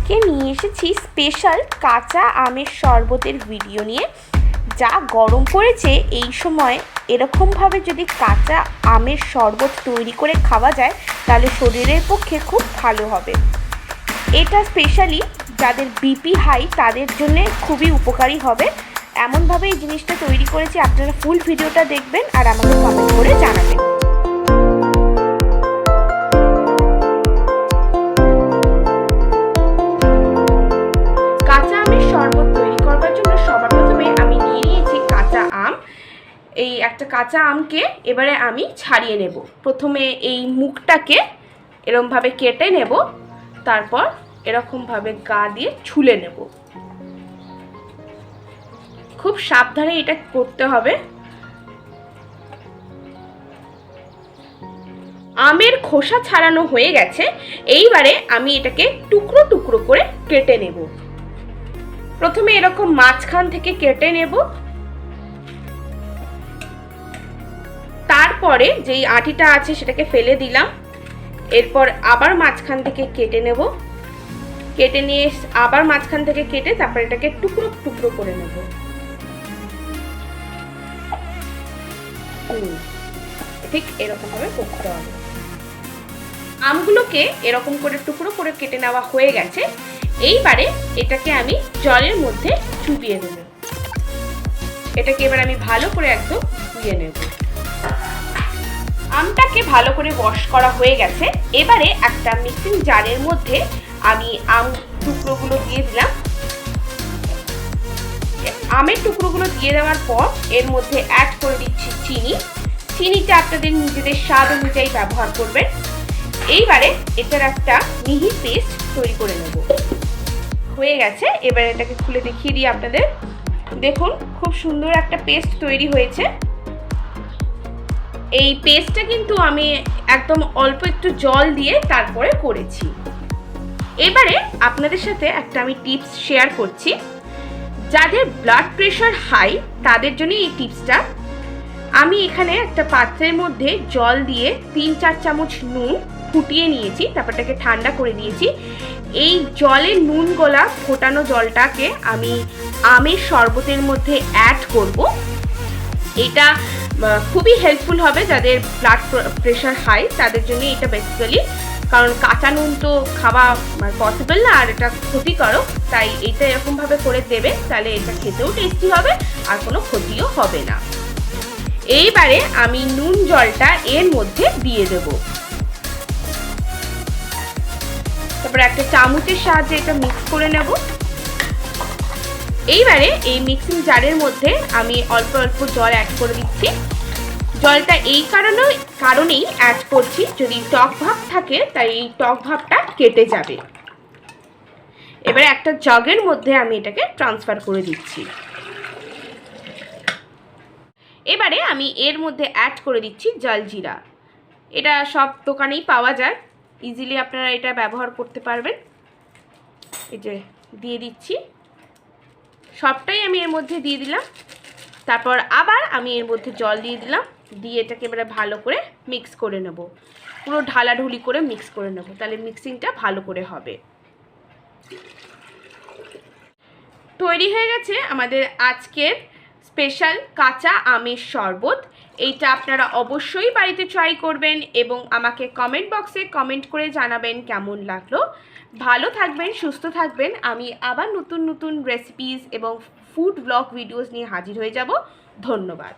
আজকে নিয়ে এসেছি স্পেশাল কাঁচা আমের শরবতের ভিডিও নিয়ে। যা গরম পড়েছে এই সময় এরকমভাবে যদি কাঁচা আমের শরবত তৈরি করে খাওয়া যায় তাহলে শরীরের পক্ষে খুব ভালো হবে। এটা স্পেশালি যাদের বিপি হাই তাদের জন্য খুবই উপকারী হবে। এমনভাবে এই জিনিসটা তৈরি করেছি, আপনারা ফুল ভিডিওটা দেখবেন আর আমাকে কমেন্ট করে জানাবেন। কাঁচা আমের শরবত তৈরি করবার জন্য সবার প্রথমে আমি নিয়ে নিয়েছি কাঁচা আম। এই একটা কাঁচা আমকে এবারে আমি ছাড়িয়ে নেব। প্রথমে এই মুখটাকে এরকমভাবে কেটে নেব, তারপর এরকমভাবে গা দিয়ে ছুলে নেব। খুব সাবধানে এটা করতে হবে। আমের খোসা ছাড়ানো হয়ে গেছে, এইবারে আমি এটাকে টুকরো টুকরো করে কেটে নেব। প্রথমে এরকম মাঝখান থেকে কেটে নেব, তারপরে যেই আটিটা আছে সেটাকে ফেলে দিলাম। এরপর আবার মাঝখান থেকে কেটে নেব, কেটে নিয়ে আবার মাঝখান থেকে কেটে তারপর এটাকে টুকরো টুকরো করে নেব। ঠিক এরকম ভাবে করতে হবে। আমগুলোকে এরকম করে টুকরো করে কেটে নেওয়া হয়ে গেছে। এইবারে এটাকে আমি জলের মধ্যে চুবিয়ে নেব। এটাকে এবার আমি ভালো করে একদম ধুয়ে নেব। আমটাকে ভালো করে ওয়াশ করা হয়ে গেছে। এবারে একটা মিক্সিং জারের মধ্যে আমি আম টুকরোগুলো দিয়ে দিলাম। আমের টুকরোগুলো দিয়ে দেওয়ার পর এর মধ্যে অ্যাড করে দিচ্ছি চিনি। চিনিটা আপনাদের নিজেদের স্বাদ অনুযায়ী ব্যবহার করবেন। এইবারে এটার একটা মিহি পেস্ট তৈরি করে নেব। হয়ে গেছে, এবারে এটাকে খুলে দেখিয়ে দিই আপনাদের। দেখুন খুব সুন্দর একটা পেস্ট তৈরি হয়েছে। এই পেস্টটা কিন্তু আমি একদম অল্প একটু জল দিয়ে তারপরে করেছি। এবারে আপনাদের সাথে একটা আমি টিপস শেয়ার করছি। যাদের ব্লাড প্রেশার হাই তাদের জন্য এই টিপসটা। আমি এখানে একটা পাত্রের মধ্যে জল দিয়ে 3-4 চামচ নুন ফুটিয়ে নিয়েছি, তারপরটাকে ঠান্ডা করে দিয়েছি। এই জলে নুন গলা ফোটানো জলটাকে আমি আমের শরবতের মধ্যে অ্যাড করব। এটা খুবই হেল্পফুল হবে যাদের ব্লাড প্রেশার হাই তাদের জন্য এটা বেসিক্যালি, কারণ কাঁচা নুন তো খাওয়া পসিবল না আর এটা ক্ষতিকারক, তাই এটা এরকমভাবে করে দেবে, তাহলে এটা খেতেও টেস্টি হবে আর কোনো ক্ষতিও হবে না। এইবারে আমি নুন জলটা এর মধ্যে দিয়ে দেব। তারপরে একটা চামচের সাহায্যে এটা মিক্স করে নেব। এইবারে এই মিক্সিং জারের মধ্যে আমি অল্প অল্প জল অ্যাড করে দিচ্ছি। জলটা এই কারণেই অ্যাড করছি, যদি টক ভাব থাকে তাই এই টক ভাবটা কেটে যাবে। এবারে একটা জগের মধ্যে আমি এটাকে ট্রান্সফার করে দিচ্ছি। এবারে আমি এর মধ্যে অ্যাড করে দিচ্ছি জলজিরা। এটা সব দোকানেই পাওয়া যায়, ইজিলি আপনারা এটা ব্যবহার করতে পারবেন। এই যে দিয়ে দিচ্ছি, সবটাই আমি এর মধ্যে দিয়ে দিলাম। তারপর আবার আমি এর মধ্যে জল দিয়ে দিলাম, দিয়ে এটাকে এবারে ভালো করে মিক্স করে নেব। পুরো ঢালাঢুলি করে মিক্স করে নেব, তাহলে মিক্সিংটা ভালো করে হবে। তৈরি হয়ে গেছে আমাদের আজকের স্পেশাল কাঁচা আমের শরবত। এইটা আপনারা অবশ্যই বাড়িতে ট্রাই করবেন এবং আমাকে কমেন্ট বক্সে কমেন্ট করে জানাবেন কেমন লাগলো। ভালো থাকবেন, সুস্থ থাকবেন। আমি আবার নতুন নতুন রেসিপিস এবং ফুড ব্লগ ভিডিওস নিয়ে হাজির হয়ে যাব। ধন্যবাদ।